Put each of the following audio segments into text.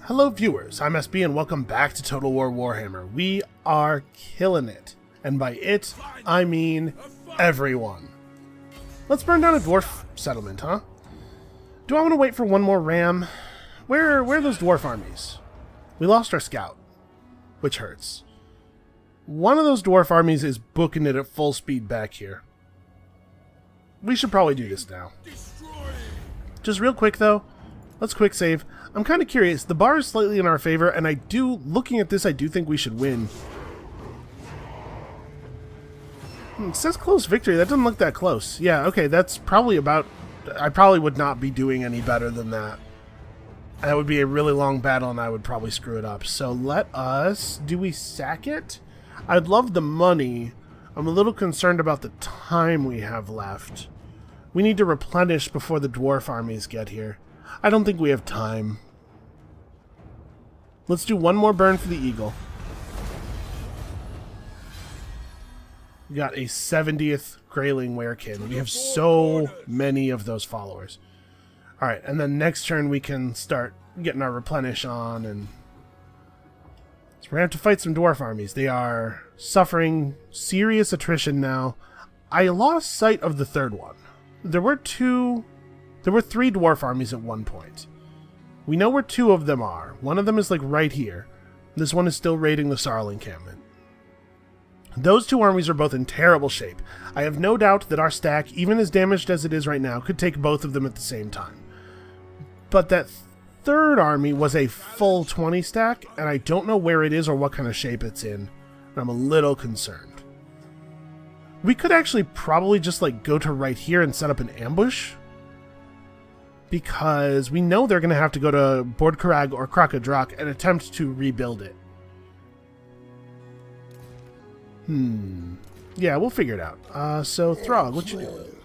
Hello viewers, I'm SB and welcome back to Total War Warhammer. We are killing it. And by it, I mean everyone. Let's burn down a dwarf settlement, huh? Do I want to wait for one more ram? Where are those dwarf armies? We lost our scout, which hurts. One of those dwarf armies is booking it at full speed back here. We should probably do this now. Just real quick though, let's quick save. I'm kind of curious. The bar is slightly in our favor, and looking at this, I do think we should win. It says close victory. That doesn't look that close. Yeah, okay, that's probably about... I probably would not be doing any better than that. That would be a really long battle, and I would probably screw it up. So let us... Do we sack it? I'd love the money. I'm a little concerned about the time we have left. We need to replenish before the dwarf armies get here. I don't think we have time. Let's do one more burn for the eagle. We got a 70th Greyling Werekin. We have so many of those followers. Alright, and then next turn we can start getting our replenish on. And so we're going to have to fight some dwarf armies. They are suffering serious attrition now. I lost sight of the third one. There were three dwarf armies at one point. We know where two of them are. One of them is like right here. This one is still raiding the Sarl encampment. Those two armies are both in terrible shape. I have no doubt that our stack, even as damaged as it is right now, could take both of them at the same time. But that third army was a full 20 stack, and I don't know where it is or what kind of shape it's in. And I'm a little concerned. We could actually probably just like go to right here and set up an ambush. Because we know they're going to have to go to Bord Karag or Krakadrak and attempt to rebuild it. Yeah, we'll figure it out. So, Throg, what you doing?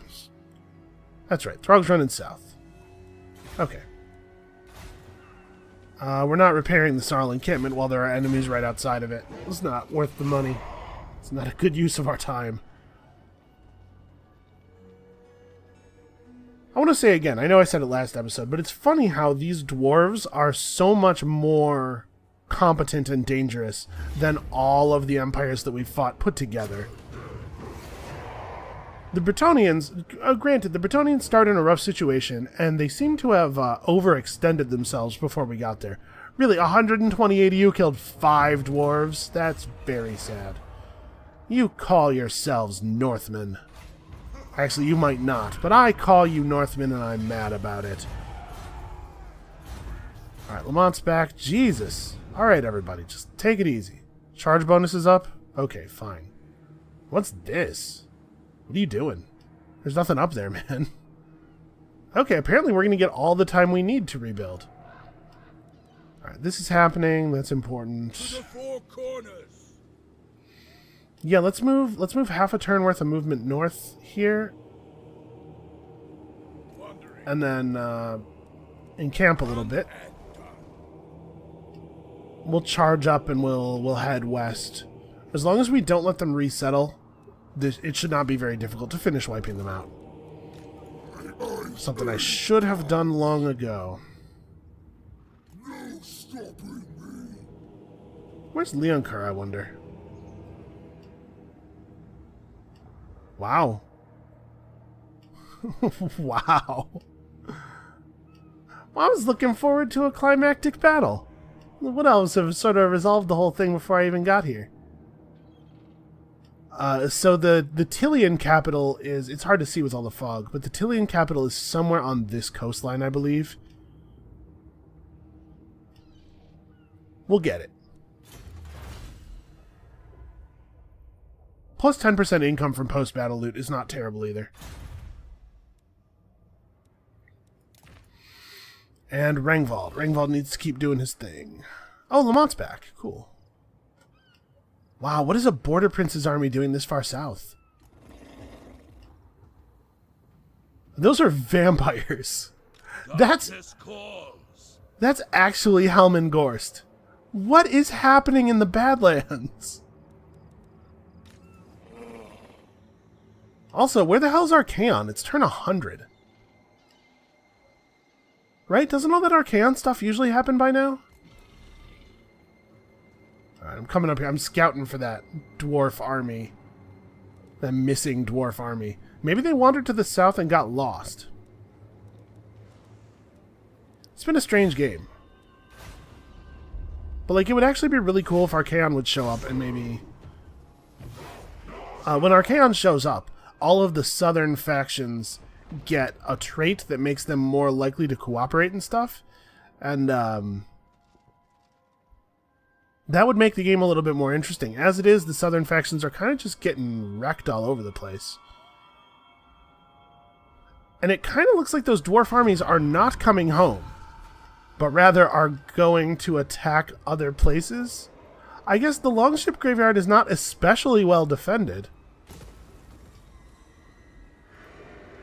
That's right, Throg's running south. Okay. We're not repairing the Sarl encampment while there are enemies right outside of it. It's not worth the money. It's not a good use of our time. I want to say again, I know I said it last episode, but it's funny how these dwarves are so much more competent and dangerous than all of the empires that we've fought put together. The Bretonnians, granted, the Bretonnians start in a rough situation, and they seem to have overextended themselves before we got there. Really, 120 ADU killed 5 dwarves? That's very sad. You call yourselves Northmen. Actually, you might not, but I call you Northmen and I'm mad about it. Alright, Lamont's back. Jesus. Alright, everybody, just take it easy. Charge bonus is up? Okay, fine. What's this? What are you doing? There's nothing up there, man. Okay, apparently we're going to get all the time we need to rebuild. Alright, this is happening. That's important. To the four corners. Yeah, let's move half a turn worth of movement north here. And then encamp a little bit. We'll charge up and we'll head west. As long as we don't let them resettle, it should not be very difficult to finish wiping them out. Something I should have done long ago. Where's Leoncar, I wonder? Wow. Wow. Well, I was looking forward to a climactic battle. What else have sort of resolved the whole thing before I even got here? So the Tillian capital is... It's hard to see with all the fog, but the Tillian capital is somewhere on this coastline, I believe. We'll get it. Plus 10% income from post-battle loot is not terrible either. And Rangvald. Rangvald needs to keep doing his thing. Oh, Lamont's back. Cool. Wow, what is a Border Prince's army doing this far south? Those are vampires. That's actually Helman Gorst. What is happening in the Badlands? Also, where the hell's Archaon? It's turn 100. Right? Doesn't all that Archaon stuff usually happen by now? Alright, I'm coming up here. I'm scouting for that dwarf army. That missing dwarf army. Maybe they wandered to the south and got lost. It's been a strange game. But, like, it would actually be really cool if Archaon would show up and maybe... when Archaon shows up, all of the southern factions get a trait that makes them more likely to cooperate and stuff. And, that would make the game a little bit more interesting. As it is, the southern factions are kind of just getting wrecked all over the place. And it kind of looks like those dwarf armies are not coming home, but rather are going to attack other places. I guess the Longship Graveyard is not especially well defended.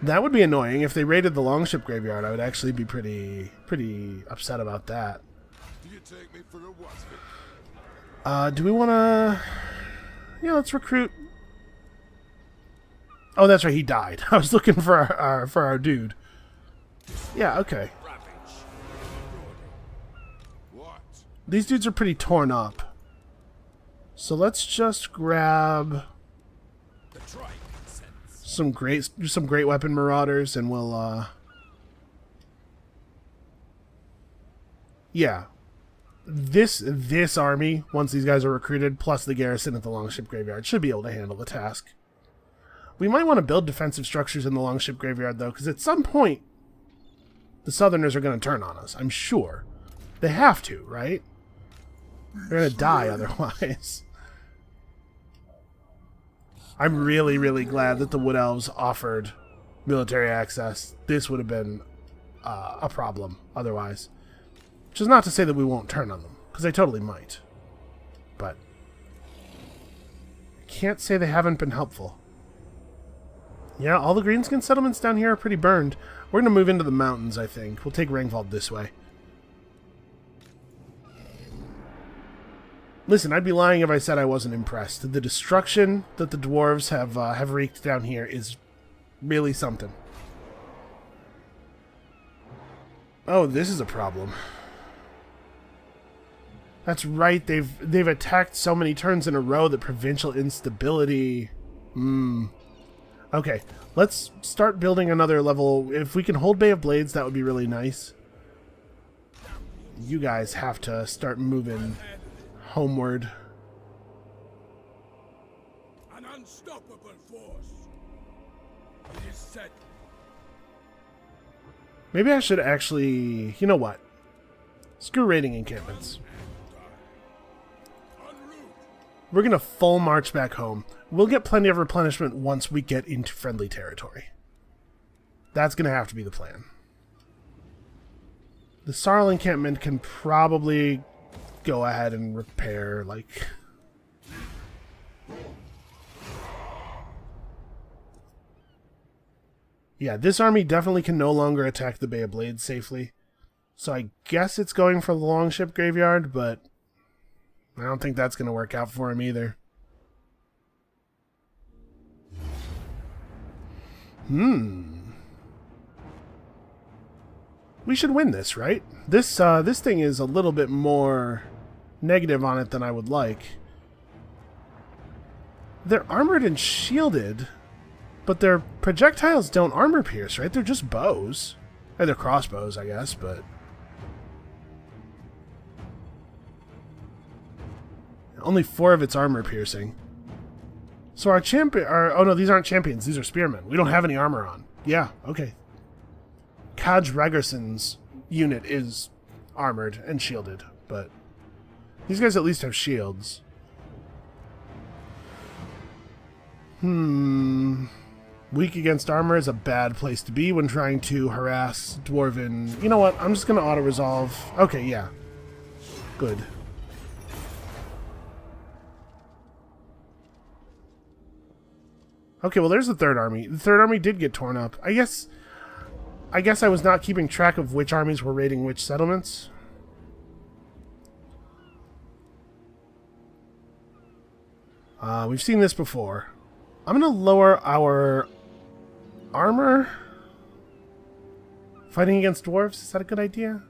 That would be annoying. If they raided the Longship Graveyard, I would actually be pretty upset about that. Do you take me for a what? Do we want to... Yeah, let's recruit... Oh, that's right, he died. I was looking for our dude. Yeah, okay. What? These dudes are pretty torn up. So let's just grab some great weapon marauders, and we'll yeah. This army, once these guys are recruited, plus the garrison at the Longship Graveyard, should be able to handle the task. We might want to build defensive structures in the Longship Graveyard, though, because at some point, the Southerners are going to turn on us, I'm sure. They have to, right? They're going to die otherwise. I'm really, really glad that the Wood Elves offered military access. This would have been a problem otherwise. Which is not to say that we won't turn on them, because they totally might. But I can't say they haven't been helpful. Yeah, all the greenskin settlements down here are pretty burned. We're going to move into the mountains, I think. We'll take Ringwald this way. Listen, I'd be lying if I said I wasn't impressed. The destruction that the dwarves have wreaked down here is really something. Oh, this is a problem. That's right. They've attacked so many turns in a row that provincial instability. Okay, let's start building another level. If we can hold Bay of Blades, that would be really nice. You guys have to start moving homeward. An unstoppable force. It is said. Maybe I should actually... You know what? Screw raiding encampments. We're going to full march back home. We'll get plenty of replenishment once we get into friendly territory. That's going to have to be the plan. The Sarl encampment can probably go ahead and repair, like... Yeah, this army definitely can no longer attack the Bay of Blades safely. So I guess it's going for the Longship Graveyard, but I don't think that's going to work out for him either. We should win this, right? This thing is a little bit more negative on it than I would like. They're armored and shielded, but their projectiles don't armor pierce, right? They're just bows. Or they're crossbows, I guess, but... Only 4 of its armor piercing. So our champion... Oh no, these aren't champions. These are spearmen. We don't have any armor on. Yeah, okay. Kaj Ragerson's unit is armored and shielded, but... These guys at least have shields. Weak against armor is a bad place to be when trying to harass Dwarven... You know what? I'm just going to auto-resolve. Okay, yeah. Good. Okay, well, there's the third army. The third army did get torn up. I guess I was not keeping track of which armies were raiding which settlements. We've seen this before. I'm going to lower our armor. Fighting against dwarves, is that a good idea?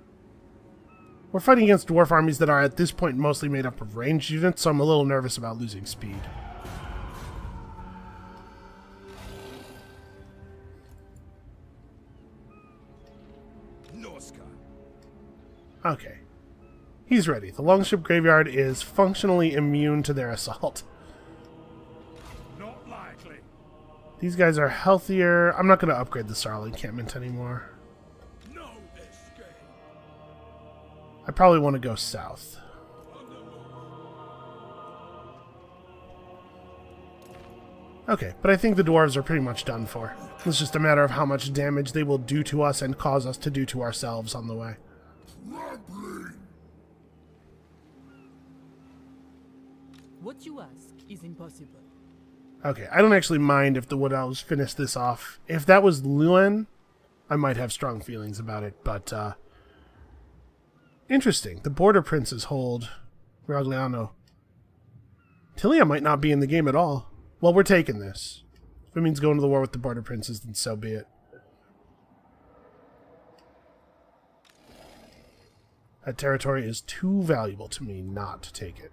We're fighting against dwarf armies that are at this point mostly made up of ranged units, so I'm a little nervous about losing speed. Norsca. Okay. He's ready. The longship graveyard is functionally immune to their assault. Not likely. These guys are healthier. I'm not going to upgrade the Sarl encampment anymore. No escape. I probably want to go south. Okay, but I think the dwarves are pretty much done for. It's just a matter of how much damage they will do to us and cause us to do to ourselves on the way. What you ask is impossible. Okay, I don't actually mind if the Wood Elves finish this off. If that was Luen, I might have strong feelings about it, but, interesting. The Border Princes hold Ragliano. Tilia might not be in the game at all. Well, we're taking this. If it means going to the war with the Border Princes, then so be it. That territory is too valuable to me not to take it.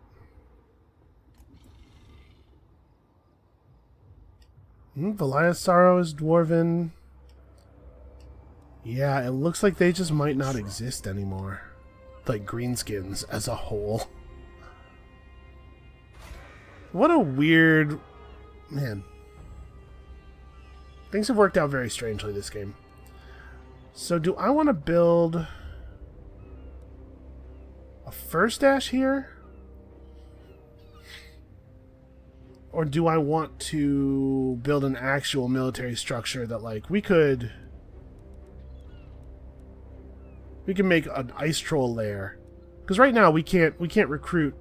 Valia's Sorrow is dwarven. Yeah, it looks like they just might not exist anymore. Like greenskins as a whole. What a weird... Man. Things have worked out very strangely this game. So do I want to build a first dash here? Or do I want to build an actual military structure that, like, we can make an ice troll lair? Because right now we can't recruit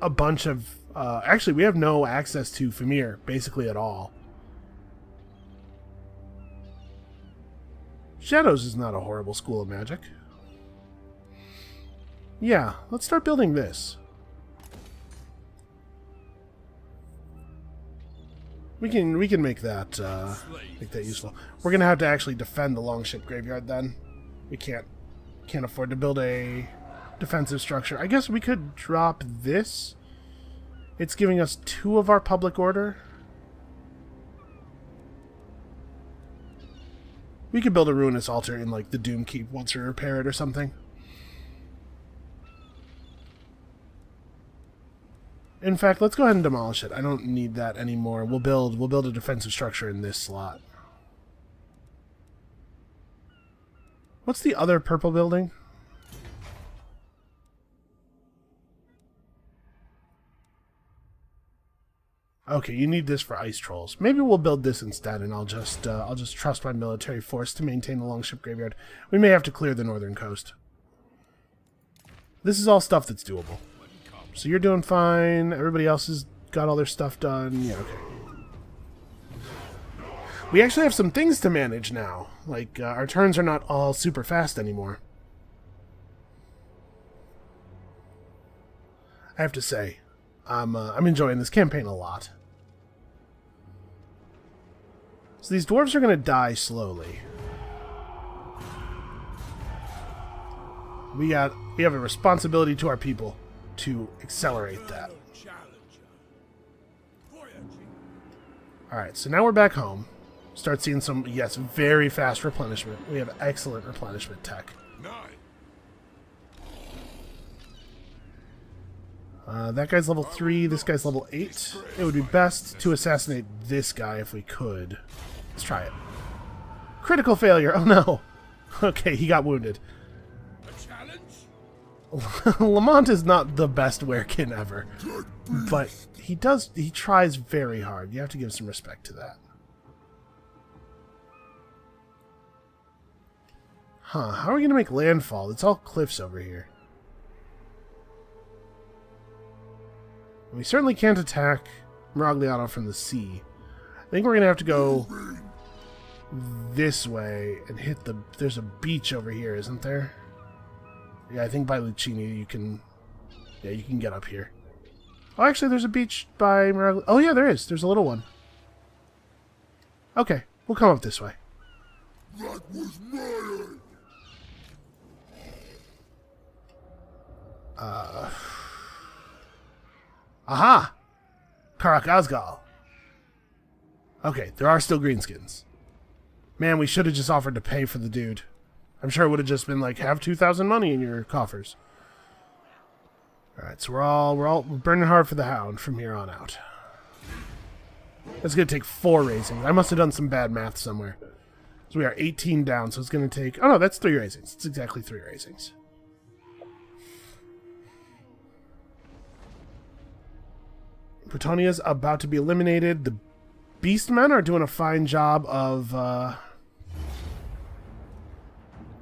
a bunch of actually we have no access to Famir basically at all. Shadows is not a horrible school of magic. Yeah, let's start building this. We can make that useful. We're gonna have to actually defend the longship graveyard then. We can't afford to build a defensive structure. I guess we could drop this. It's giving us 2 of our public order. We could build a ruinous altar in like the Doom Keep once we repair it or something. In fact, let's go ahead and demolish it. I don't need that anymore. We'll build a defensive structure in this slot. What's the other purple building? Okay, you need this for ice trolls. Maybe we'll build this instead, and I'll just trust my military force to maintain the longship graveyard. We may have to clear the northern coast. This is all stuff that's doable. So you're doing fine. Everybody else has got all their stuff done. Yeah, okay. We actually have some things to manage now. Like, our turns are not all super fast anymore. I have to say, I'm enjoying this campaign a lot. So these dwarves are going to die slowly. We have a responsibility to our people to accelerate that. Alright, so now we're back home. Start seeing some, yes, very fast replenishment. We have excellent replenishment tech. That guy's level 3, this guy's level 8. It would be best to assassinate this guy if we could. Let's try it. Critical failure! Oh no! Okay, he got wounded. Lamont is not the best werekin ever, but he tries very hard. You have to give some respect to that. Huh, how are we going to make landfall? It's all cliffs over here. We certainly can't attack Miragliano from the sea. I think we're going to have to go this way and hit the... There's a beach over here, isn't there? Yeah, I think by Lucini you can... Yeah, you can get up here. Oh, actually, there's a beach by Miragliano. Oh, yeah, there is. There's a little one. Okay, we'll come up this way. That was mine. Aha! Karak Azgal. Okay, there are still greenskins. Man, we should have just offered to pay for the dude. I'm sure it would have just been like, have 2,000 money in your coffers. Alright, so we're burning hard for the hound from here on out. It's going to take 4 raisings. I must have done some bad math somewhere. So we are 18 down, so it's going to take... Oh no, that's 3 raisings. It's exactly 3 raisings. Bretonia's about to be eliminated. The Beastmen are doing a fine job of...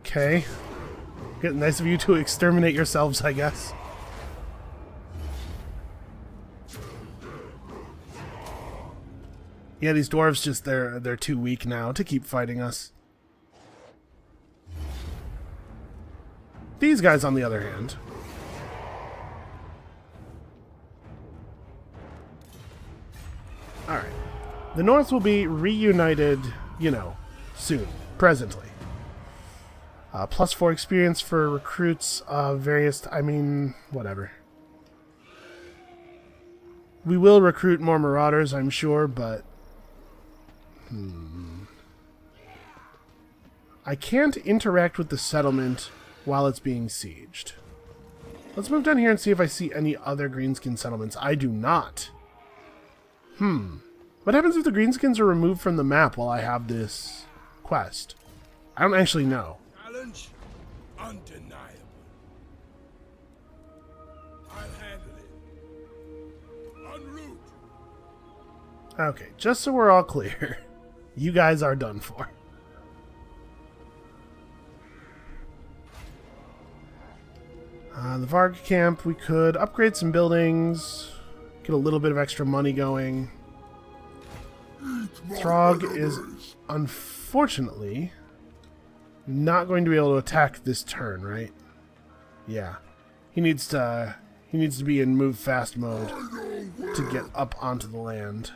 Okay. Nice of you to exterminate yourselves, I guess. Yeah, these dwarves just, they're too weak now to keep fighting us. These guys, on the other hand. Alright. The North will be reunited, you know, soon. Presently. +4 experience for recruits of various... I mean, whatever. We will recruit more marauders, I'm sure, but... I can't interact with the settlement while it's being sieged. Let's move down here and see if I see any other greenskin settlements. I do not. What happens if the greenskins are removed from the map while I have this quest? I don't actually know. Challenge undeniable. I'll handle it. En route. Okay, just so we're all clear. You guys are done for. The Varg camp, we could upgrade some buildings, get a little bit of extra money going. Throg is unfortunately not going to be able to attack this turn, right? Yeah. He needs to be in move fast mode to get up onto the land.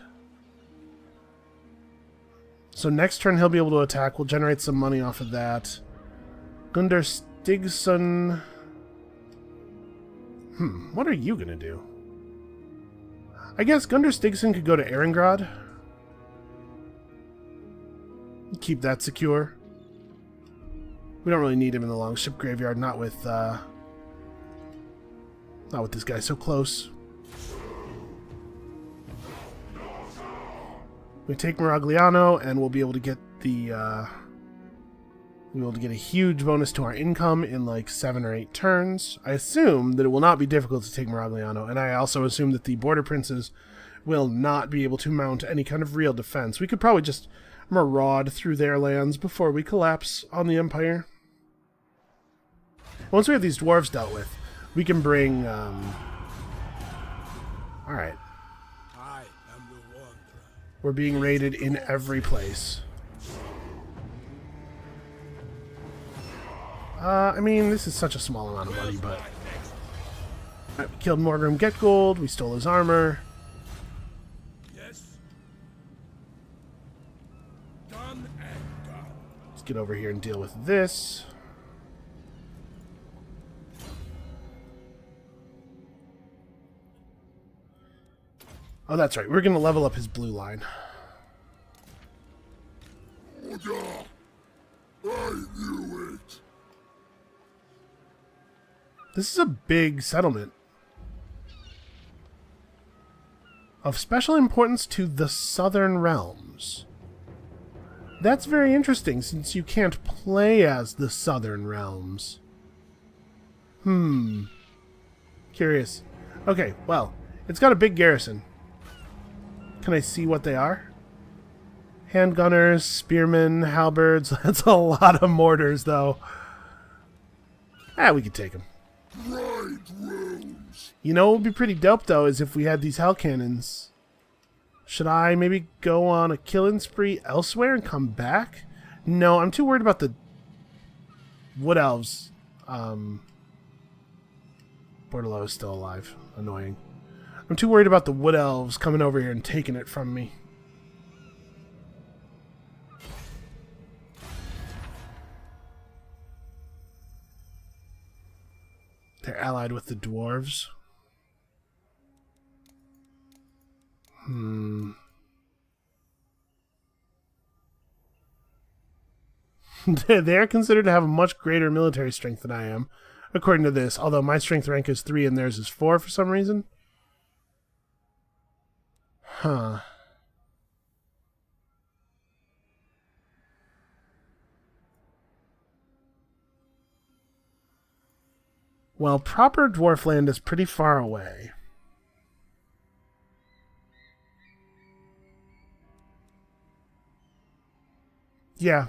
So next turn he'll be able to attack. We'll generate some money off of that. Gundar Stigson. What are you gonna do? I guess Gundar Stigson could go to Erengrad. Keep that secure. We don't really need him in the Longship Graveyard, not with this guy so close. We take Miragliano, and we'll be able to get a huge bonus to our income in like 7 or 8 turns. I assume that it will not be difficult to take Miragliano, and I also assume that the Border Princes will not be able to mount any kind of real defense. We could probably just maraud through their lands before we collapse on the Empire. Once we have these dwarves dealt with, we can bring... Alright. I am the wanderer. We're being raided in every place. I mean, this is such a small amount of money, but... Right, we killed Morgrim Getgold, we stole his armor. Yes. Done and done. Let's get over here and deal with this. Oh, that's right. We're going to level up his blue line. I knew it. This is a big settlement. Of special importance to the Southern Realms. That's very interesting, since you can't play as the Southern Realms. Curious. Okay, well, it's got a big garrison. Can I see what they are? Handgunners, spearmen, halberds. That's a lot of mortars, though. We could take them. Right rooms. You know what would be pretty dope, though, is if we had these hell cannons. Should I maybe go on a killing spree elsewhere and come back? No, I'm too worried about the wood elves. Bordello is still alive. Annoying. I'm too worried about the wood elves coming over here and taking it from me. There, allied with the dwarves. They are considered to have a much greater military strength than I am, according to this, although my strength rank is 3 and theirs is 4 for some reason. Huh. Well, proper dwarf land is pretty far away. Yeah.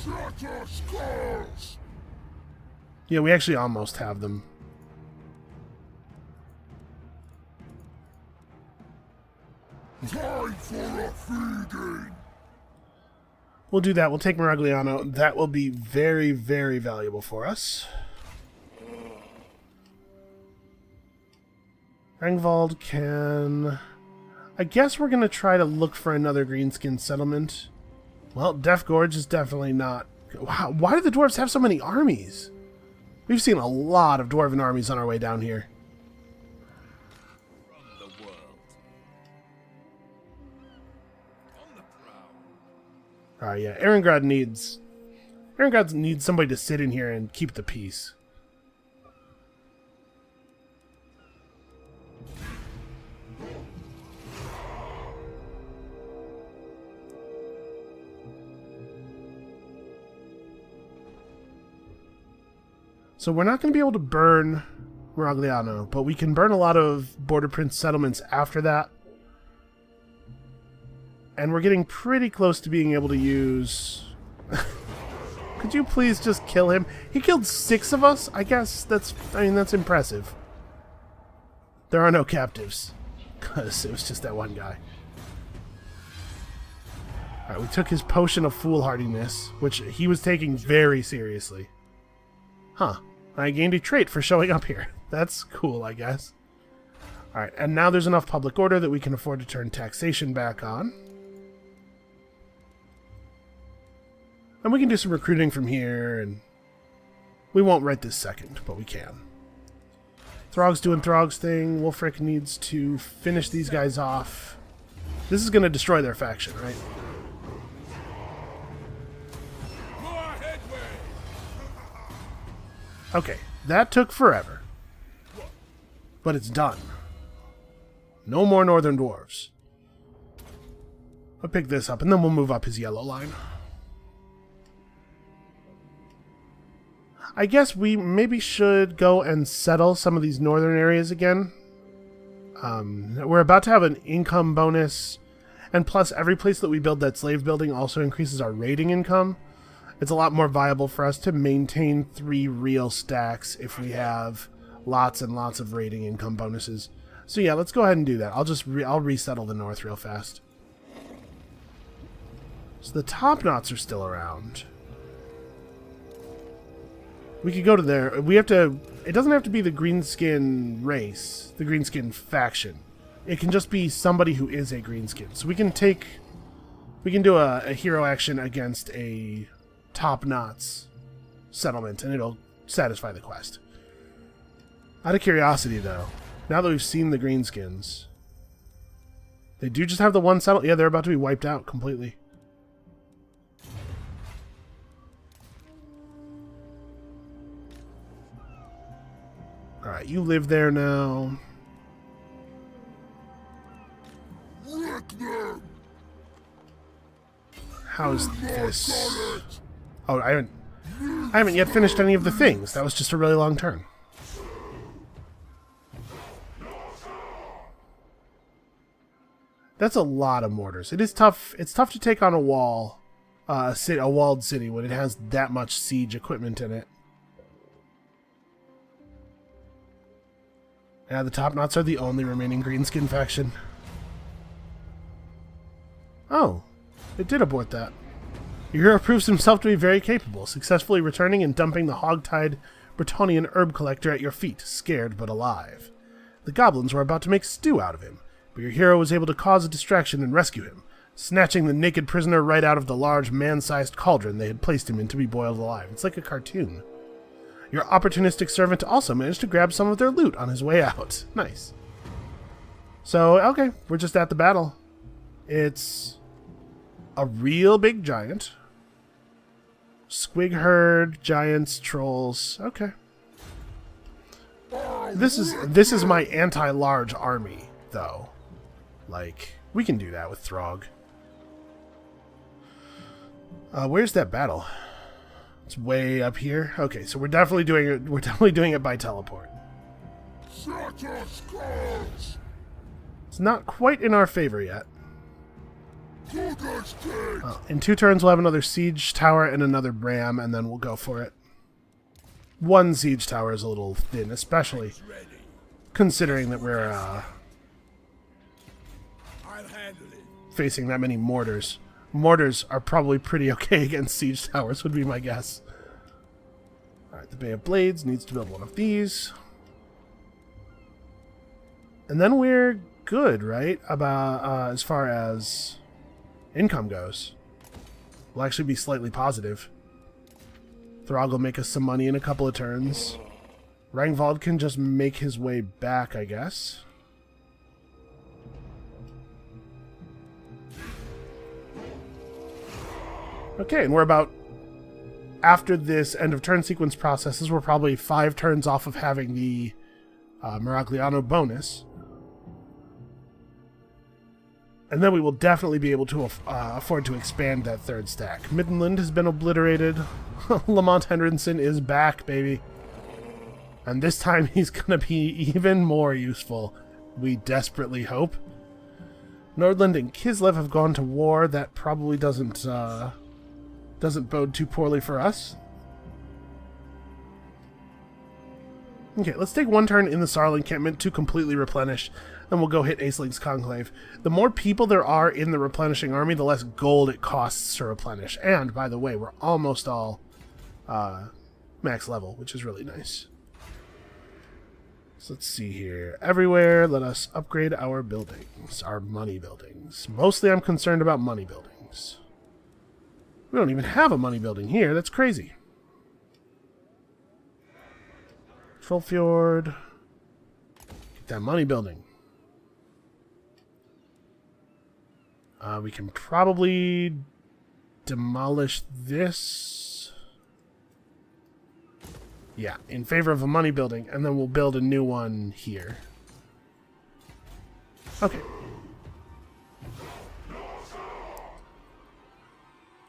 Shatter skulls! Yeah, we actually almost have them. Time for a feeding! We'll do that. We'll take Maragliano. That will be very, very valuable for us. Rangvald can... I guess we're going to try to look for another greenskin settlement. Well, Death Gorge is definitely not... Wow, why do the dwarves have so many armies? We've seen a lot of dwarven armies on our way down here. From the world. On the prowl. Alright, yeah, Erengrad needs somebody to sit in here and keep the peace. So we're not going to be able to burn Maragliano, but we can burn a lot of Border Prince settlements after that. And we're getting pretty close to being able to use... Could you please just kill him? He killed 6 of us? I guess that's impressive. There are no captives, because it was just that one guy. Alright, we took his potion of foolhardiness, which he was taking very seriously. Huh. I gained a trait for showing up here. That's cool, I guess. Alright, and now there's enough public order that we can afford to turn taxation back on. And we can do some recruiting from here, and we won't right this second, but we can. Throg's doing Throg's thing. Wulfrik needs to finish these guys off. This is going to destroy their faction, right? Okay, that took forever. But it's done. No more northern dwarves. I'll pick this up, and then we'll move up his yellow line. I guess we maybe should go and settle some of these northern areas again. We're about to have an income bonus, and plus every place that we build that slave building also increases our raiding income. It's a lot more viable for us to maintain 3 real stacks if we have lots and lots of raiding income bonuses. So yeah, let's go ahead and do that. I'll resettle the north real fast. So the top knots are still around. We could go to there. We have to... It doesn't have to be the greenskin race, the greenskin faction. It can just be somebody who is a greenskin. So we can do a hero action against a top knots settlement, and it'll satisfy the quest. Out of curiosity, though, now that we've seen the greenskins, they do just have the one settlement. Yeah, they're about to be wiped out completely. Alright, you live there now. Wreck them! How's this? Oh, I haven't yet finished any of the things. That was just a really long turn. That's a lot of mortars. It is tough. It's tough to take on a wall, a walled city when it has that much siege equipment in it. Yeah, the top knots are the only remaining greenskin faction. Oh, it did abort that. Your hero proves himself to be very capable, successfully returning and dumping the hog-tied Bretonnian herb collector at your feet, scared but alive. The goblins were about to make stew out of him, but your hero was able to cause a distraction and rescue him. snatching the naked prisoner right out of the large man-sized cauldron they had placed him in to be boiled alive. It's like a cartoon. Your opportunistic servant also managed to grab some of their loot on his way out. Nice. So, okay, we're just at the battle. It's a real big giant. Squig herd, giants, trolls. Okay. This is my anti-large army, though. Like, we can do that with Throg. Where's that battle? It's way up here. Okay, so we're definitely doing it. We're definitely doing it by teleport. It's not quite in our favor yet. In 2 turns, we'll have another siege tower and another ram, and then we'll go for it. 1 siege tower is a little thin, especially considering that we're facing that many mortars. Mortars are probably pretty okay against siege towers, would be my guess. Alright, the Bay of Blades needs to build one of these. And then we're good, right? About as far as income goes. We'll actually be slightly positive. Throg will make us some money in a couple of turns. Rangvald can just make his way back, I guess. Okay, and we're about... After this end of turn sequence processes, we're probably 5 turns off of having the Miragliano bonus. And then we will definitely be able to afford to expand that 3rd stack. Midland has been obliterated. Lamont Henderson is back, baby. And this time he's going to be even more useful. We desperately hope. Nordland and Kislev have gone to war. That probably doesn't bode too poorly for us. Okay, let's take 1 turn in the Sarl encampment to completely replenish. Then we'll go hit Aesling's Conclave. The more people there are in the replenishing army, the less gold it costs to replenish. And, by the way, we're almost all max level, which is really nice. So let's see here. Everywhere, let us upgrade our buildings, our money buildings. Mostly I'm concerned about money buildings. We don't even have a money building here. That's crazy. Trollfjord. Get that money building. We can probably demolish this. Yeah, in favor of a money building, and then we'll build a new one here. Okay.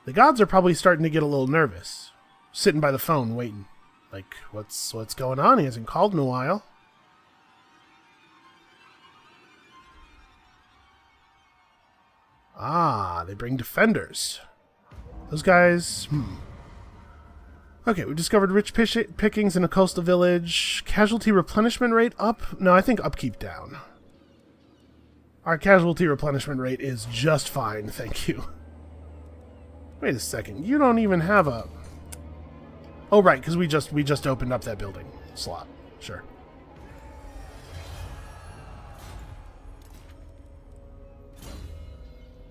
The gods are probably starting to get a little nervous. Sitting by the phone, waiting. Like, what's going on? He hasn't called in a while. Ah, they bring defenders. Those guys... Okay, we've discovered rich pickings in a coastal village. Casualty replenishment rate up? No, I think upkeep down. Our casualty replenishment rate is just fine, thank you. Wait a second, you don't even have a... Oh, right, because we just opened up that building slot. Sure.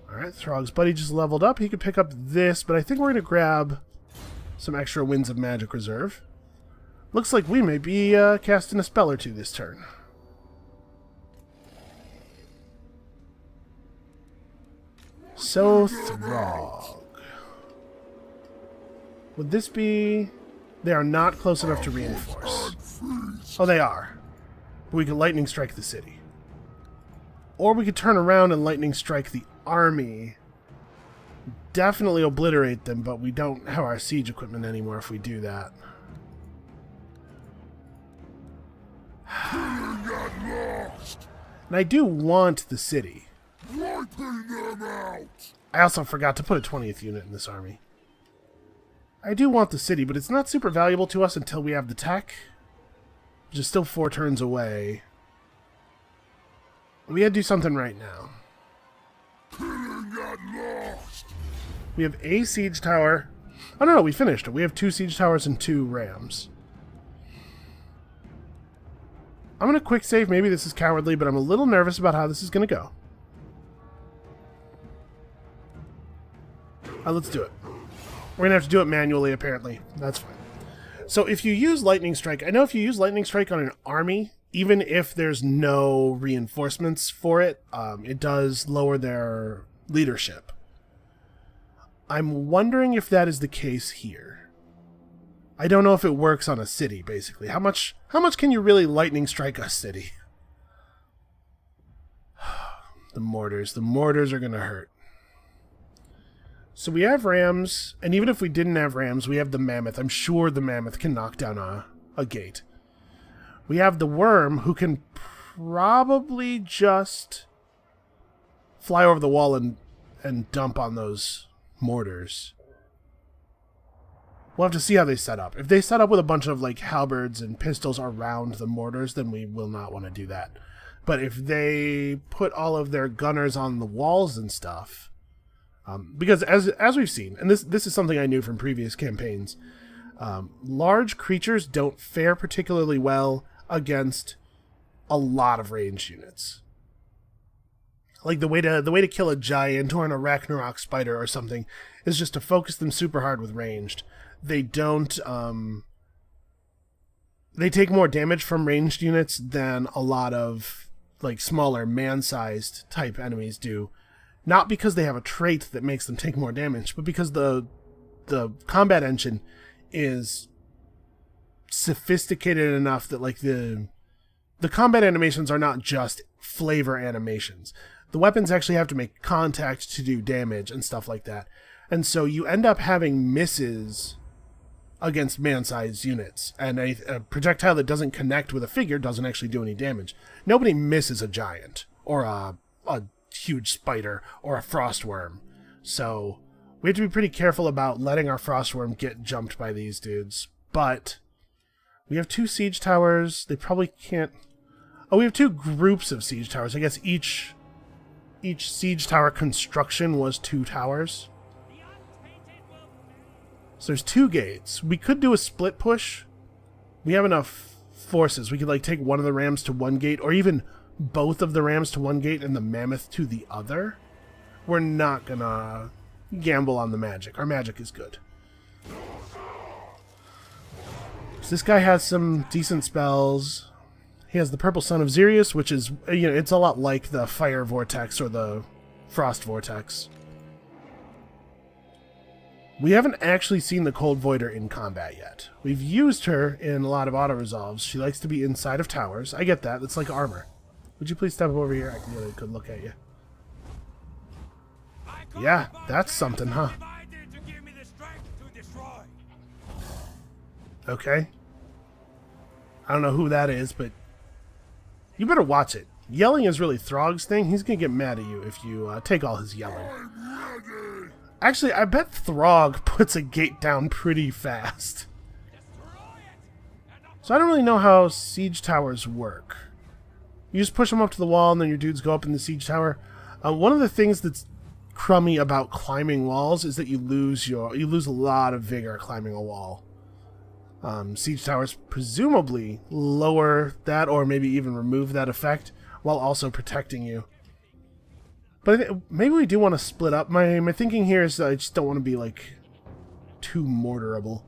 Alright, Throg's buddy just leveled up. He could pick up this, but I think we're going to grab some extra Winds of Magic Reserve. Looks like we may be casting a spell or 2 this turn. So, Throg. Would this be... They are not close enough to reinforce. Oh, they are. But we could lightning strike the city. Or we could turn around and lightning strike the army. Definitely obliterate them, but we don't have our siege equipment anymore if we do that. And I do want the city. I also forgot to put a 20th unit in this army. I do want the city, but it's not super valuable to us until we have the tech, which is still 4 turns away. We gotta do something right now. We have a siege tower. Oh no, we finished it. We have 2 siege towers and 2 rams. I'm gonna quick save. Maybe this is cowardly, but I'm a little nervous about how this is gonna go. Let's do it. We're going to have to do it manually, apparently. That's fine. So if you use Lightning Strike, I know if you use Lightning Strike on an army, even if there's no reinforcements for it, it does lower their leadership. I'm wondering if that is the case here. I don't know if it works on a city, basically. How much can you really Lightning Strike a city? The mortars. The mortars are going to hurt. So we have rams, and even if we didn't have rams, we have the mammoth. I'm sure the mammoth can knock down a gate. We have the worm, who can probably just fly over the wall and dump on those mortars. We'll have to see how they set up. If they set up with a bunch of like halberds and pistols around the mortars, then we will not want to do that. But if they put all of their gunners on the walls and stuff... because as we've seen, and this is something I knew from previous campaigns, large creatures don't fare particularly well against a lot of ranged units. Like the way to kill a giant or an Arachnarok spider or something is just to focus them super hard with ranged. They don't. They take more damage from ranged units than a lot of like smaller man-sized type enemies do. Not because they have a trait that makes them take more damage, but because the combat engine is sophisticated enough that like the combat animations are not just flavor animations. The weapons actually have to make contact to do damage and stuff like that. And so you end up having misses against man-sized units. And a projectile that doesn't connect with a figure doesn't actually do any damage. Nobody misses a giant or a huge spider or a frostworm. So we have to be pretty careful about letting our frostworm get jumped by these dudes. But we have 2 siege towers. They probably can't... Oh, we have 2 groups of siege towers. I guess each siege tower construction was 2 towers. So there's 2 gates. We could do a split push. We have enough forces. We could like take one of the rams to one gate, or even both of the rams to one gate and the mammoth to the other. We're not gonna gamble on the magic. Our magic is good. So this guy has some decent spells. He has the Purple Sun of Xerius, which is, you know, it's a lot like the Fire Vortex or the Frost Vortex. We haven't actually seen the Cold Voider in combat yet. We've used her in a lot of auto-resolves. She likes to be inside of towers. I get that. That's like armor. Would you please step over here? I can get a good look at you. Yeah, that's something, huh? Okay. I don't know who that is, but you better watch it. Yelling is really Throg's thing. He's going to get mad at you if you take all his yelling. Actually, I bet Throg puts a gate down pretty fast. So I don't really know how siege towers work. You just push them up to the wall and then your dudes go up in the siege tower. One of the things that's crummy about climbing walls is that you lose a lot of vigor climbing a wall. Siege towers presumably lower that or maybe even remove that effect while also protecting you. But maybe we do want to split up. My thinking here is that I just don't want to be like too mortarable.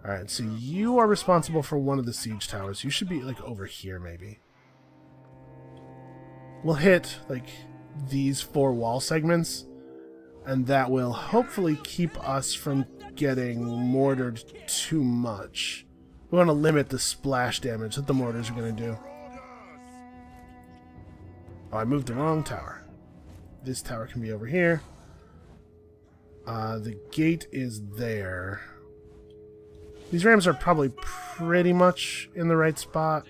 Alright, so you are responsible for one of the siege towers. You should be like over here maybe. We'll hit like these 4 wall segments, and that will hopefully keep us from getting mortared too much. We want to limit the splash damage that the mortars are going to do. Oh, I moved the wrong tower. This tower can be over here. The gate is there. These rams are probably pretty much in the right spot.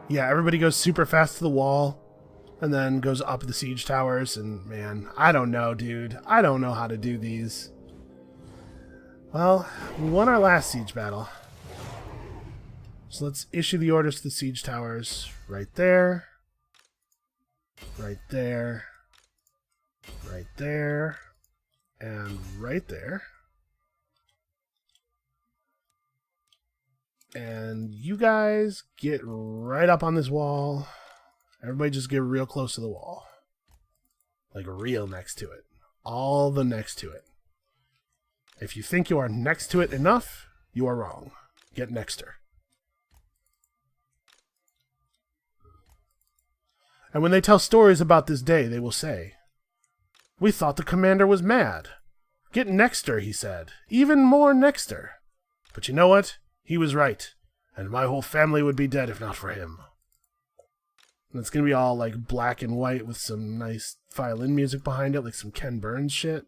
Yeah, everybody goes super fast to the wall and then goes up the siege towers, and man, I don't know, dude. I don't know how to do these. Well, we won our last siege battle. So let's issue the orders to the siege towers. Right there. Right there. Right there. And right there. And you guys get right up on this wall Everybody just get real close to the wall. Like real next to it. All the next to it. If you think you are next to it enough, you are wrong. Get nexter. And when they tell stories about this day, they will say, "We thought the commander was mad. Get nexter," he said. "Even more nexter. But you know what? He was right. And my whole family would be dead if not for him." And it's going to be all like black and white with some nice violin music behind it, like some Ken Burns shit.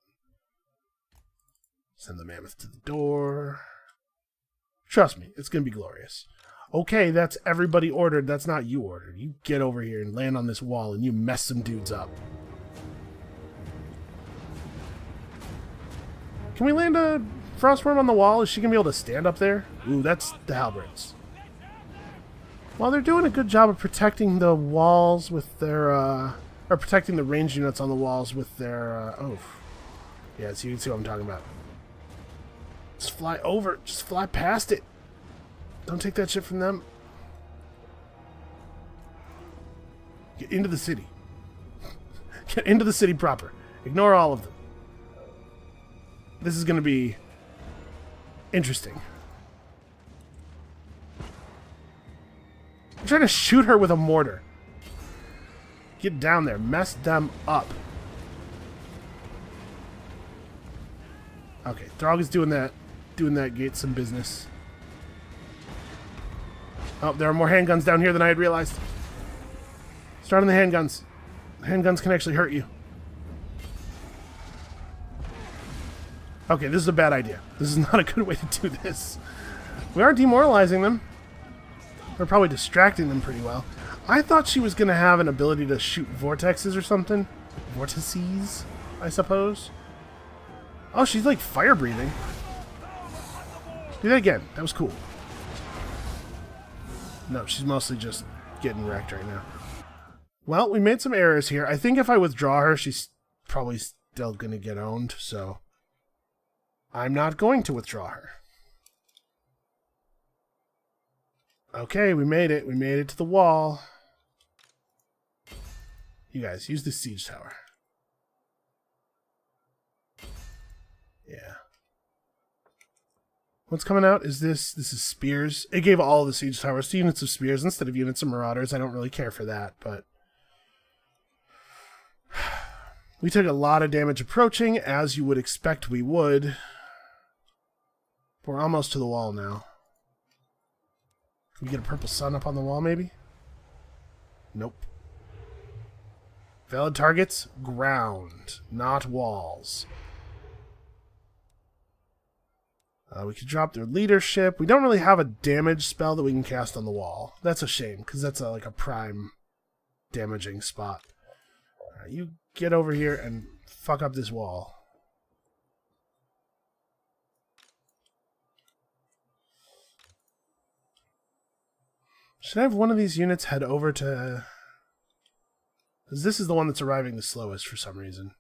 Send the mammoth to the door. Trust me, it's going to be glorious. Okay, that's everybody ordered. That's not you ordered. You get over here and land on this wall and you mess some dudes up. Can we land a frostworm on the wall? Is she going to be able to stand up there? Ooh, that's the halberds. Well, they're doing a good job of protecting the walls with their, or protecting the ranged units on the walls with their, oh. Yeah, so you can see what I'm talking about. Just fly over. Just fly past it. Don't take that shit from them. Get into the city. Get into the city proper. Ignore all of them. This is going to be interesting. I'm trying to shoot her with a mortar. Get down there. Mess them up. Okay, Throg is doing that gate some business. Oh, there are more handguns down here than I had realized. Start on the handguns. Handguns can actually hurt you. Okay, this is a bad idea. This is not a good way to do this. We are demoralizing them. We're probably distracting them pretty well. I thought she was going to have an ability to shoot vortexes or something. Vortices, I suppose. Oh, she's like fire breathing. Do that again. That was cool. No, she's mostly just getting wrecked right now. Well, we made some errors here. I think if I withdraw her, she's probably still going to get owned, so I'm not going to withdraw her. Okay, we made it. We made it to the wall. You guys, use the siege tower. Yeah. What's coming out is this. This is spears. It gave all the siege towers to units of spears instead of units of marauders. I don't really care for that, but we took a lot of damage approaching, as you would expect we would. We're almost to the wall now. Can we get a purple sun up on the wall, maybe? Nope. Valid targets, ground, not walls. We could drop their leadership. We don't really have a damage spell that we can cast on the wall. That's a shame, because that's like a prime damaging spot. You get over here and fuck up this wall. Should I have one of these units head over to... Because this is the one that's arriving the slowest for some reason.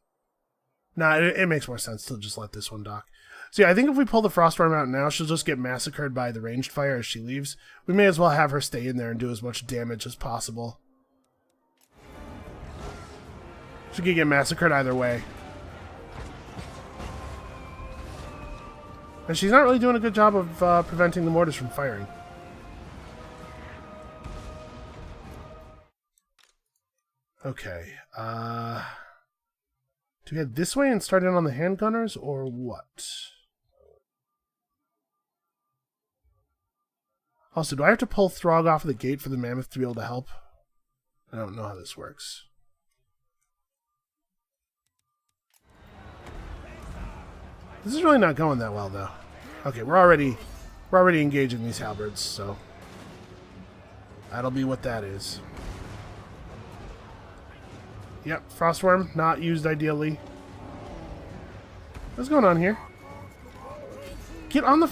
Nah, it makes more sense to just let this one dock. So yeah, I think if we pull the Frostworm out now, she'll just get massacred by the ranged fire as she leaves. We may as well have her stay in there and do as much damage as possible. She could get massacred either way. And she's not really doing a good job of preventing the mortars from firing. Okay, do we head this way and start in on the handgunners, or what? Also, do I have to pull Throg off of the gate for the mammoth to be able to help? I don't know how this works. This is really not going that well, though. Okay, we're already engaging these halberds, so that'll be what that is. Yep, Frostworm, not used ideally. What's going on here? Get on the...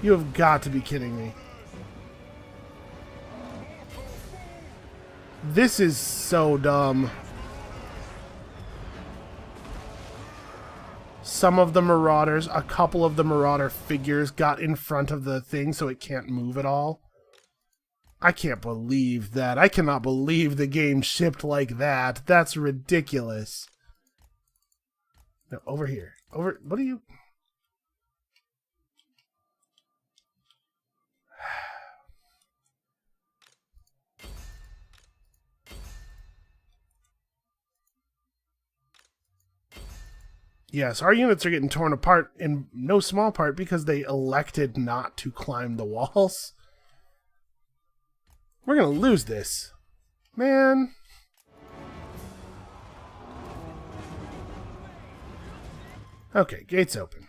You have got to be kidding me. This is so dumb. Some of the marauders, a couple of the marauder figures got in front of the thing so it can't move at all. I can't believe that. I cannot believe the game shipped like that. That's ridiculous. No, over here. Over... What are you... Yes, our units are getting torn apart in no small part because they elected not to climb the walls. We're gonna lose this. Man. Okay, gates open.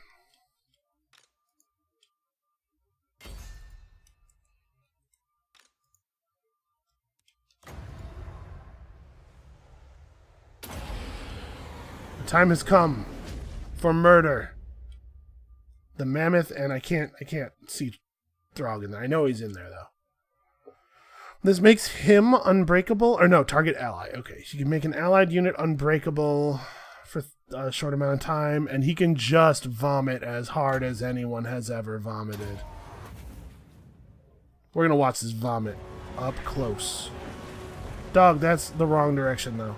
The time has come for murder. The mammoth, and I can't see Throg in there. I know he's in there though. This makes him unbreakable, or no, target ally. Okay, so you can make an allied unit unbreakable for a short amount of time, and he can just vomit as hard as anyone has ever vomited. We're gonna watch this vomit up close. Dog, that's the wrong direction though.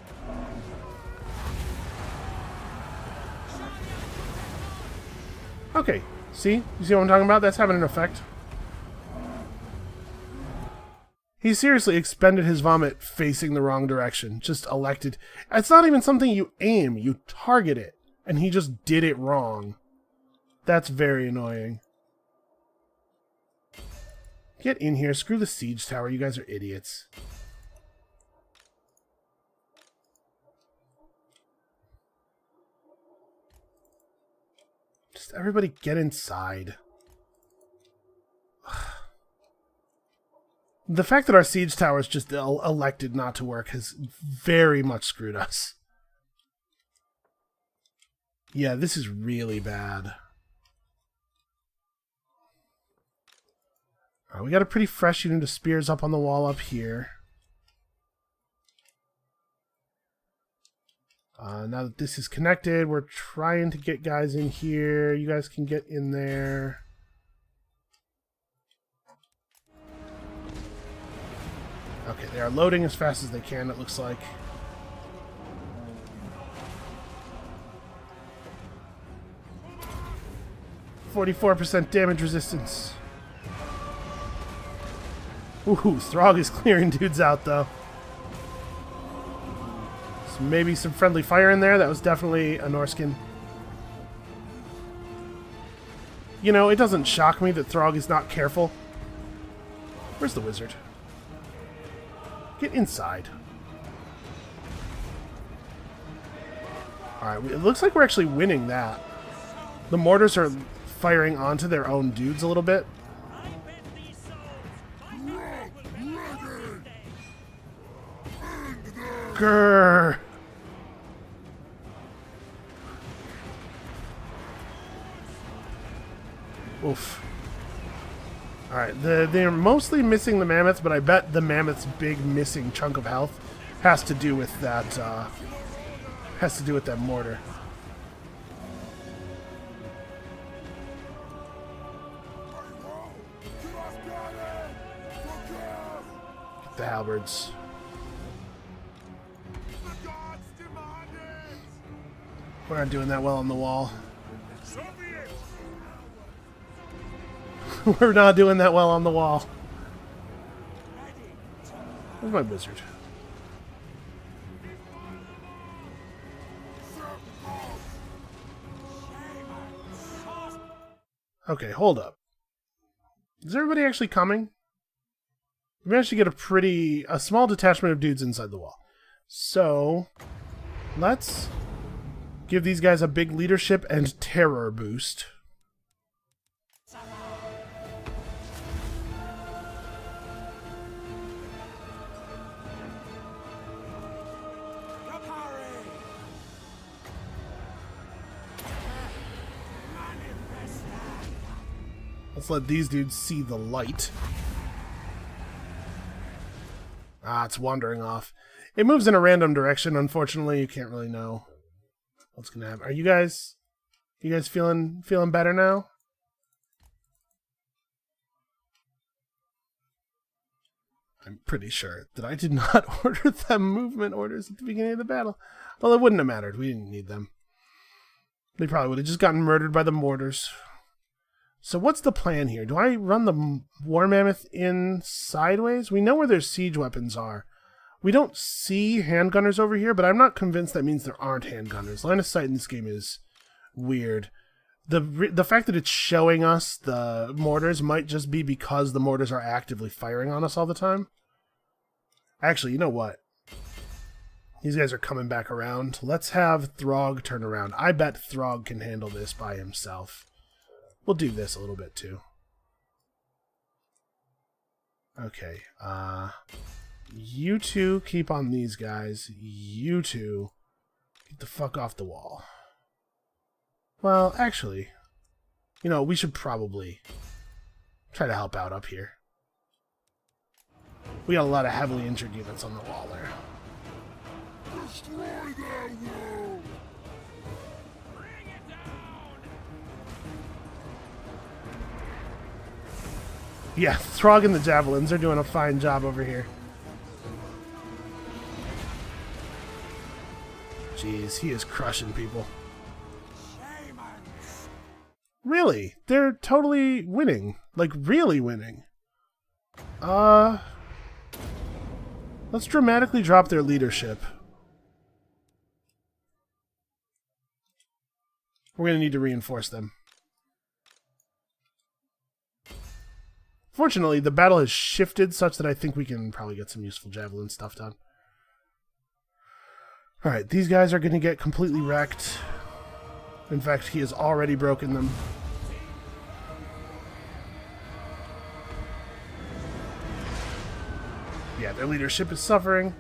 Okay, see? You see what I'm talking about? That's having an effect. He seriously expended his vomit facing the wrong direction. Just elected. It's not even something you aim. You target it. And he just did it wrong. That's very annoying. Get in here. Screw the siege tower. You guys are idiots. Just everybody get inside. The fact that our siege towers just elected not to work has very much screwed us. Yeah, this is really bad. Alright, we got a pretty fresh unit of spears up on the wall up here. Now that this is connected, we're trying to get guys in here. You guys can get in there. Okay, they are loading as fast as they can, it looks like. %, damage resistance. Ooh, Throg is clearing dudes out, though. So maybe some friendly fire in there. That was definitely a Norscan. You know, it doesn't shock me that Throg is not careful. Where's the wizard? Get inside. Alright, it looks like we're actually winning that. The mortars are firing onto their own dudes a little bit. Grrr. Oof. Alright, they're mostly missing the mammoths, but I bet the mammoth's big missing chunk of health has to do with that, mortar. Get the halberds. We're not doing that well on the wall. We're not doing that well on the wall. Where's my wizard? Okay, hold up. Is everybody actually coming? We managed to get a small detachment of dudes inside the wall. So, let's give these guys a big leadership and terror boost. Let's let these dudes see the light. Ah, it's wandering off. It moves in a random direction. Unfortunately, you can't really know what's gonna happen. Are you guys feeling better now? I'm pretty sure that I did not order them movement orders at the beginning of the battle. Well, it wouldn't have mattered. We didn't need them. They probably would have just gotten murdered by the mortars. So what's the plan here? Do I run the War Mammoth in sideways? We know where their siege weapons are. We don't see handgunners over here, but I'm not convinced that means there aren't handgunners. Line of sight in this game is weird. The fact that it's showing us the mortars might just be because the mortars are actively firing on us all the time. Actually, you know what? These guys are coming back around. Let's have Throg turn around. I bet Throg can handle this by himself. We'll do this a little bit too. Okay, you two keep on these guys. You two get the fuck off the wall. Well, actually, you know, we should probably try to help out up here. We got a lot of heavily injured units on the wall there. Destroy their world! Bring it down! Yeah, Throg and the Javelins are doing a fine job over here. Jeez, he is crushing people. Really? They're totally winning. Like, really winning. Let's dramatically drop their leadership. We're going to need to reinforce them. Fortunately, the battle has shifted such that I think we can probably get some useful javelin stuff done. Alright, these guys are going to get completely wrecked. In fact, he has already broken them. Yeah, their leadership is suffering.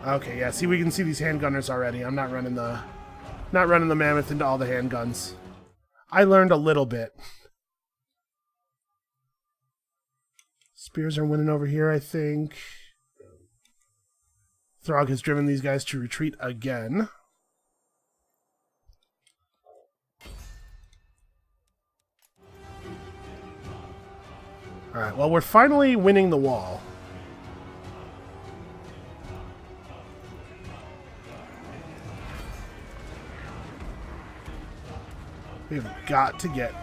Okay, yeah, see, we can see these handgunners already. I'm not running the mammoth into all the handguns. I learned a little bit. Spears are winning over here, I think. Throg has driven these guys to retreat again. Alright, well, we're finally winning the wall. We've got to get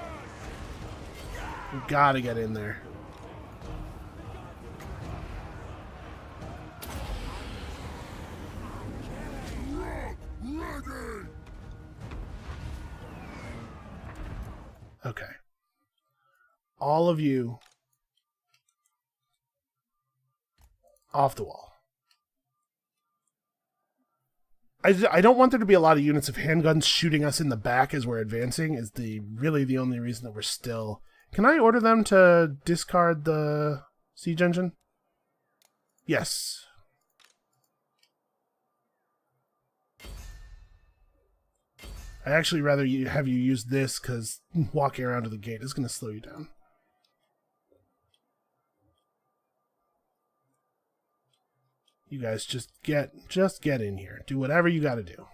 in there. Okay. All of you off the wall. I don't want there to be a lot of units of handguns shooting us in the back as we're advancing is really the only reason that we're still... Can I order them to discard the siege engine? Yes. I'd actually rather have you use this because walking around to the gate is going to slow you down. You guys just get in here. Do whatever you got to do.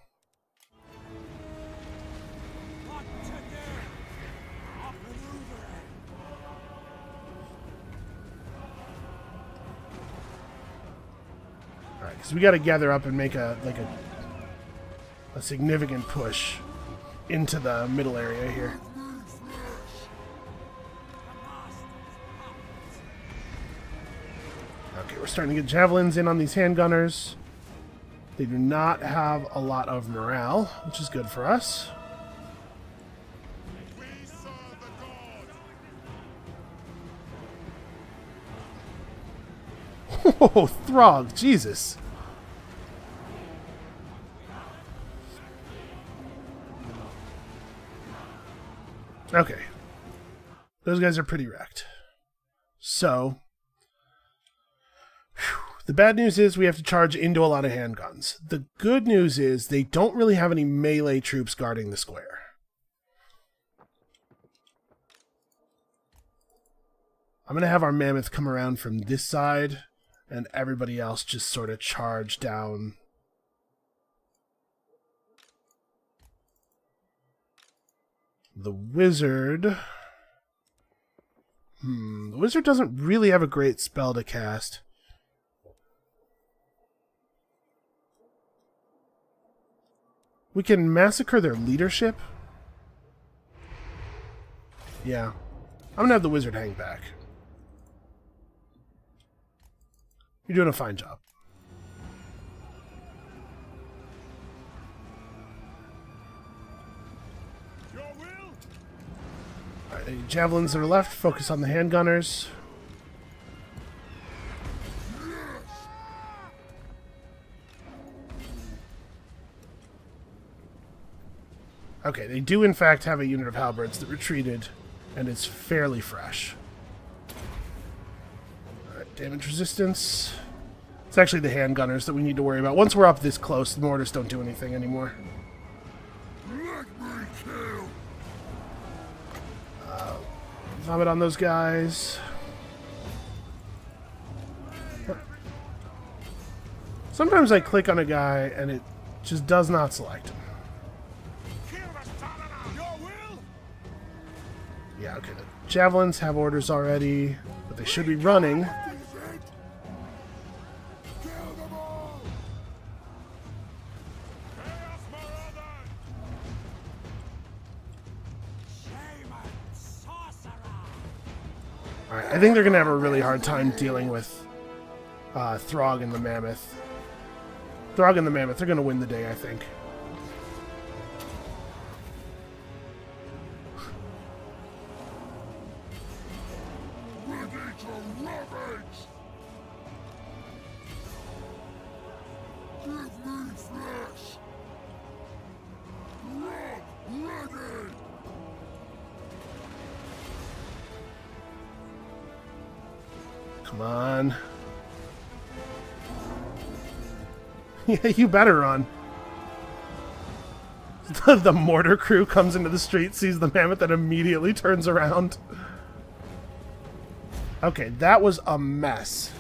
All right, because we got to gather up and make a significant push into the middle area here. Okay, we're starting to get javelins in on these handgunners. They do not have a lot of morale, which is good for us. We serve the god! Oh, Throg, Jesus. Okay. Those guys are pretty wrecked. So, the bad news is we have to charge into a lot of handguns. The good news is they don't really have any melee troops guarding the square. I'm going to have our mammoth come around from this side, and everybody else just sort of charge down. The wizard The wizard doesn't really have a great spell to cast. We can massacre their leadership. Yeah. I'm gonna have the wizard hang back. You're doing a fine job. Your will? Alright, any javelins that are left, focus on the handgunners. Okay, they do in fact have a unit of halberds that retreated, and it's fairly fresh. Alright, damage resistance. It's actually the handgunners that we need to worry about. Once we're up this close, the mortars don't do anything anymore. Let me kill. Vomit on those guys. Sometimes I click on a guy and it just does not select him. Kill the Talana. Your will? Yeah, okay. The javelins have orders already, but they should be running. Is it? Kill them all. Chaos Marauder. Shaman Sorcerer. Alright, I think they're going to have a really hard time dealing with Throg and the Mammoth. Throg and the Mammoth, they're going to win the day, I think. Ready to ravage. Give me flesh. Blood ready. Come on. Yeah, you better run. The mortar crew comes into the street, sees the mammoth, and immediately turns around. Okay, that was a mess.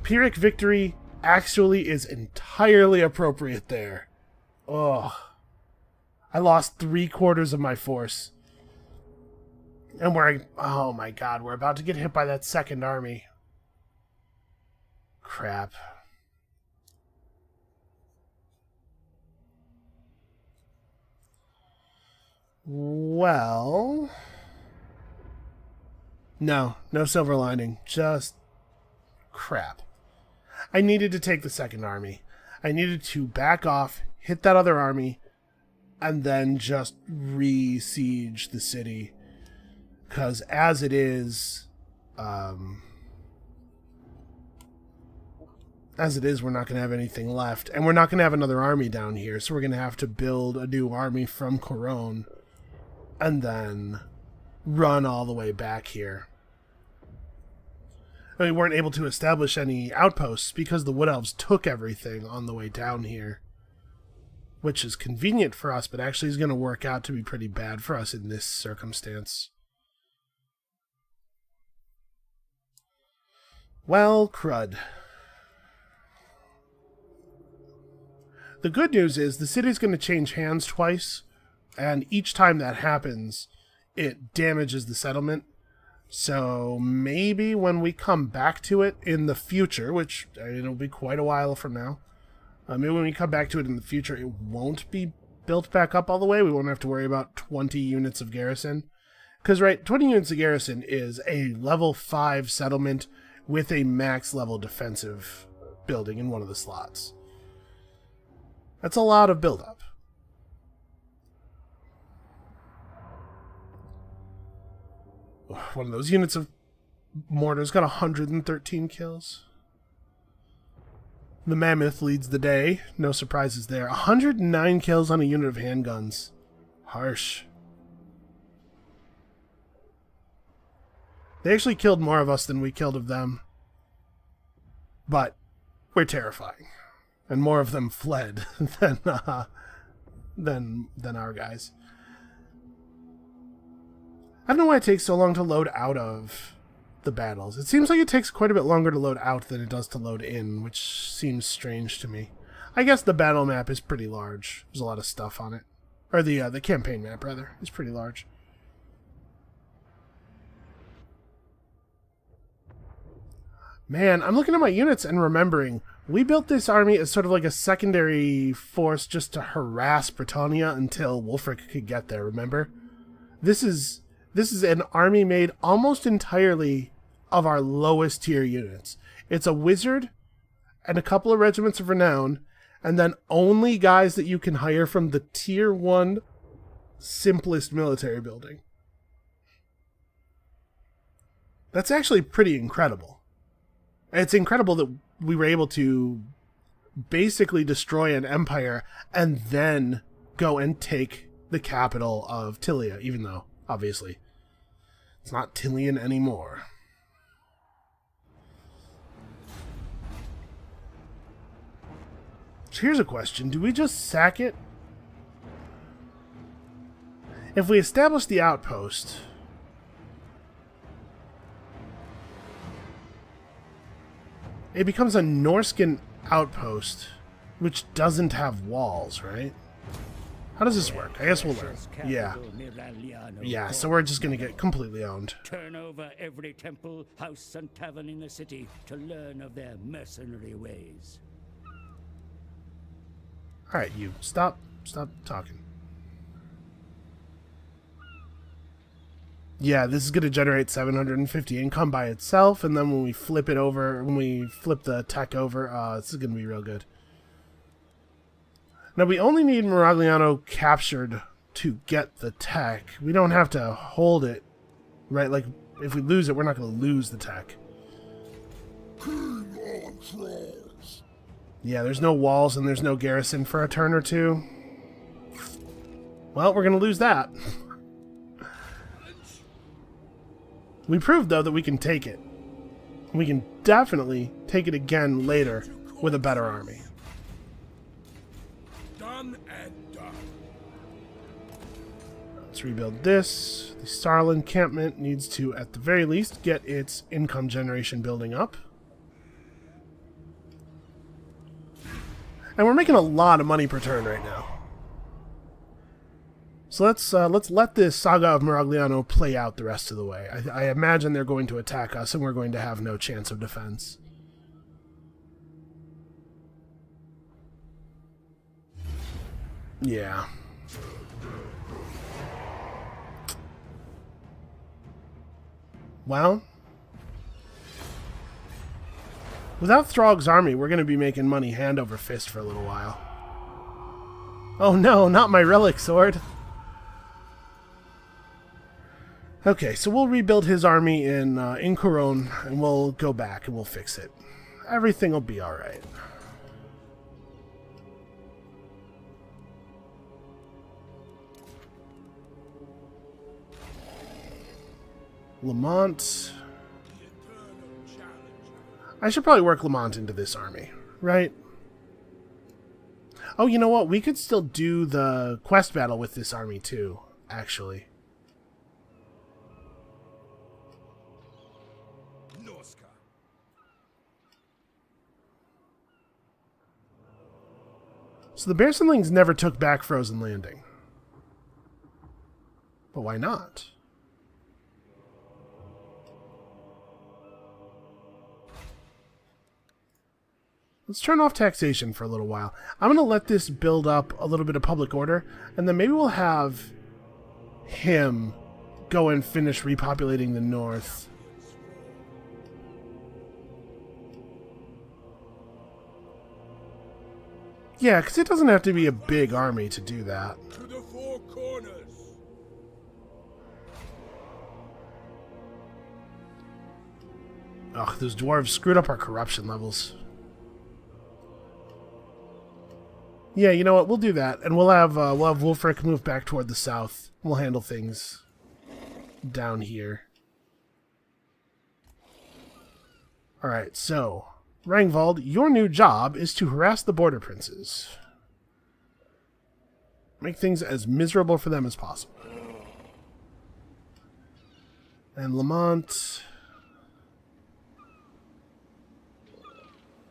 Pyrrhic victory actually is entirely appropriate there. Oh. I lost 3/4 of my force. And oh my god, we're about to get hit by that second army. Crap. Well... No silver lining. Just crap. I needed to take the second army. I needed to back off, hit that other army, and then just re-siege the city. Because as it is, we're not going to have anything left. And we're not going to have another army down here, so we're going to have to build a new army from Corone and then run all the way back here. And we weren't able to establish any outposts because the Wood Elves took everything on the way down here. Which is convenient for us, but actually is going to work out to be pretty bad for us in this circumstance. Well, crud. The good news is the city's going to change hands twice, and each time that happens, it damages the settlement. So maybe when we come back to it in the future, which it'll be quite a while from now, maybe when we come back to it in the future, it won't be built back up all the way. We won't have to worry about 20 units of garrison. Because, right, 20 units of garrison is a level 5 settlement with a max level defensive building in one of the slots. That's a lot of buildup. One of those units of mortars got 113 kills. The Mammoth leads the day. No surprises there. 109 kills on a unit of handguns. Harsh. They actually killed more of us than we killed of them. But we're terrifying. And more of them fled than our guys. I don't know why it takes so long to load out of the battles. It seems like it takes quite a bit longer to load out than it does to load in, which seems strange to me. I guess the battle map is pretty large. There's a lot of stuff on it. Or the campaign map, rather, is pretty large. Man, I'm looking at my units and remembering, we built this army as sort of like a secondary force just to harass Britannia until Wulfrik could get there, remember? This is an army made almost entirely of our lowest tier units. It's a wizard and a couple of regiments of renown, and then only guys that you can hire from the tier 1 simplest military building. That's actually pretty incredible. It's incredible that we were able to basically destroy an empire and then go and take the capital of Tilia, even though, obviously, it's not Tilian anymore. So here's a question. Do we just sack it? If we establish the outpost, it becomes a Norscan outpost, which doesn't have walls, right? How does this work? I guess we'll learn. Yeah. Yeah, so we're just going to get completely owned. Turn over every temple, house, and tavern in the city to learn of their mercenary ways. Alright, you. Stop talking. Yeah, this is going to generate 750 income by itself, and then when we flip it over, when we flip the tech over, this is going to be real good. Now, we only need Miragliano captured to get the tech. We don't have to hold it, right? Like, if we lose it, we're not going to lose the tech. King on trolls. Yeah, there's no walls and there's no garrison for a turn or two. Well, we're going to lose that. We proved, though, that we can take it. We can definitely take it again later with a better army. Done and done. Let's rebuild this. The Starl encampment needs to, at the very least, get its income generation building up. And we're making a lot of money per turn right now. So let's let this Saga of Miragliano play out the rest of the way. I imagine they're going to attack us, and we're going to have no chance of defense. Yeah. Well, without Throg's army, we're going to be making money hand over fist for a little while. Oh no, not my relic sword! Okay, so we'll rebuild his army in Couronne, and we'll go back and we'll fix it. Everything will be alright. Lamont. I should probably work Lamont into this army, right? Oh, you know what? We could still do the quest battle with this army too, actually. Norsca. So the Bearsenlings never took back Frozen Landing. But why not? Let's turn off taxation for a little while. I'm going to let this build up a little bit of public order, and then maybe we'll have him go and finish repopulating the north. Yeah, because it doesn't have to be a big army to do that. To the four corners. Ugh, those dwarves screwed up our corruption levels. Yeah, you know what? We'll do that, and we'll have Wulfrik move back toward the south. We'll handle things down here. All right, so Rangvald, your new job is to harass the border princes. Make things as miserable for them as possible. And Lamont,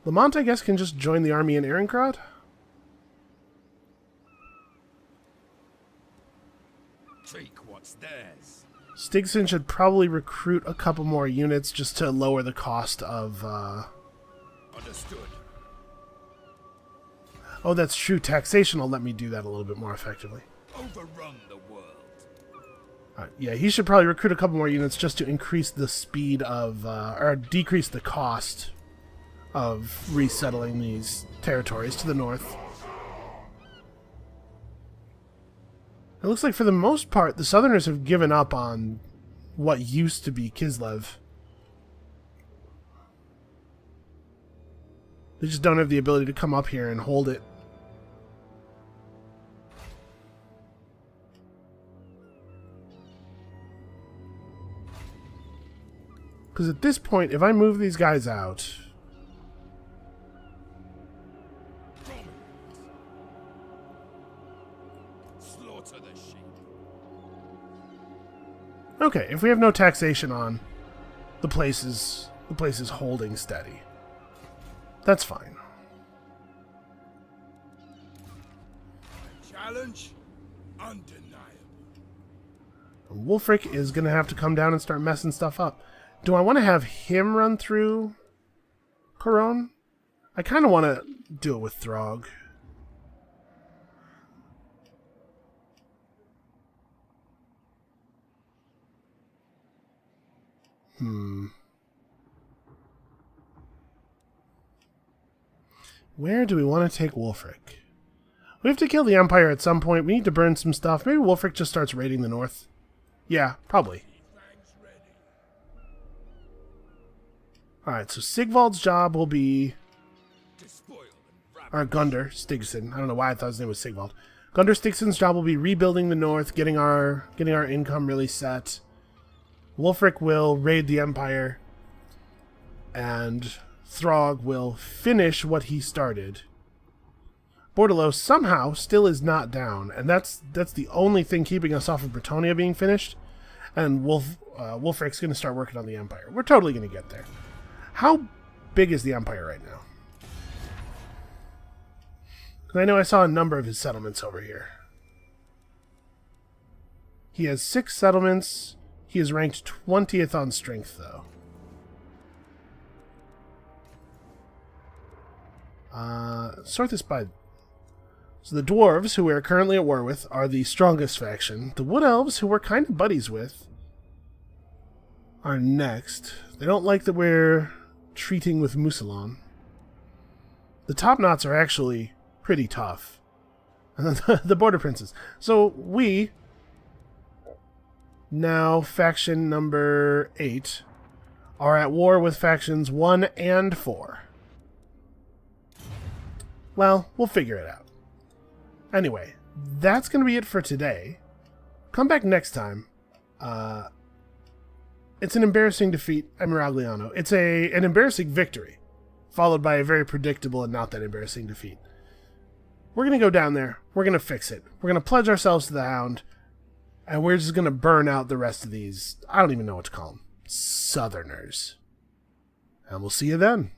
I guess, can just join the army in Ehrenkrad? Take what's theirs. Stigson should probably recruit a couple more units just to lower the cost of... Understood. Oh, that's true. Taxation will let me do that a little bit more effectively. Overrun the world. Yeah, he should probably recruit a couple more units just to increase the speed of... or decrease the cost of resettling these territories to the north. It looks like for the most part, the Southerners have given up on what used to be Kislev. They just don't have the ability to come up here and hold it. Because at this point, if I move these guys out... Slaughter the sheep. Okay, if we have no taxation on, the place is holding steady. That's fine. Challenge undeniable. Wulfrik is going to have to come down and start messing stuff up. Do I want to have him run through Coron? I kind of want to do it with Throg. Where do we want to take Wulfrik? We have to kill the Empire at some point. We need to burn some stuff. Maybe Wulfrik just starts raiding the north. Yeah, probably. Alright, so Sigvald's job will be... Or Gunder Stigson. I don't know why I thought his name was Sigvald. Gunder Stigson's job will be rebuilding the north, getting our income really set. Wulfrik will raid the Empire. And Throg will finish what he started. Bordello somehow still is not down, and that's the only thing keeping us off of Bretonnia being finished. And Wulfrik's going to start working on the Empire. We're totally going to get there. How big is the Empire right now? Because I know I saw a number of his settlements over here. He has 6 settlements. He is ranked 20th on strength, though. Sort this by... So the dwarves, who we are currently at war with, are the strongest faction. The wood elves, who we're kind of buddies with, are next. They don't like that we're treating with Musalon. The top knots are actually pretty tough. And then the border princes. So we, now faction number 8, are at war with factions 1 and 4. Well, we'll figure it out. Anyway, that's going to be it for today. Come back next time. It's an embarrassing defeat at Miragliano. It's an embarrassing victory, followed by a very predictable and not that embarrassing defeat. We're going to go down there. We're going to fix it. We're going to pledge ourselves to the Hound, and we're just going to burn out the rest of these, I don't even know what to call them, Southerners. And we'll see you then.